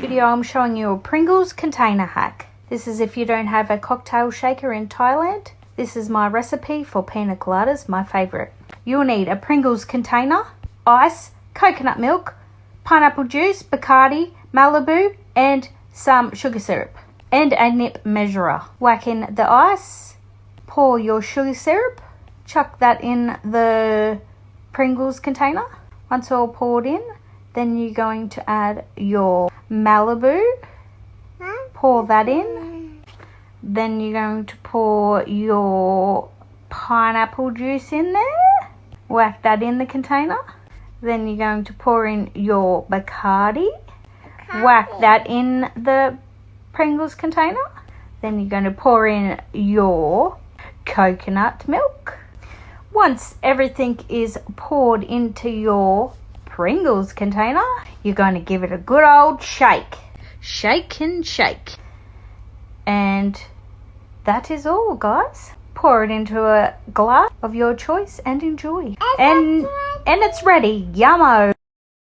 video I'm showing you a Pringles container hack. This is if you don't have a cocktail shaker in Thailand. This is my recipe for pina coladas, my favourite. You'll need a Pringles container, ice, coconut milk, pineapple juice, Bacardi, Malibu and some sugar syrup and a nip measurer. Whack in the ice, pour your sugar syrup, chuck that in the Pringles container. Once all poured in, then you're going to add your Malibu, pour that in. Then you're going to pour your pineapple juice in there, whack that in the container. Then you're going to pour in your Bacardi, whack that in the Pringles container. Then you're going to pour in your coconut milk. Once everything is poured into your Pringles container, you're going to give it a good old shake. Shake and shake. And that is all, guys. Pour it into a glass of your choice and enjoy. And it's ready. Yummo.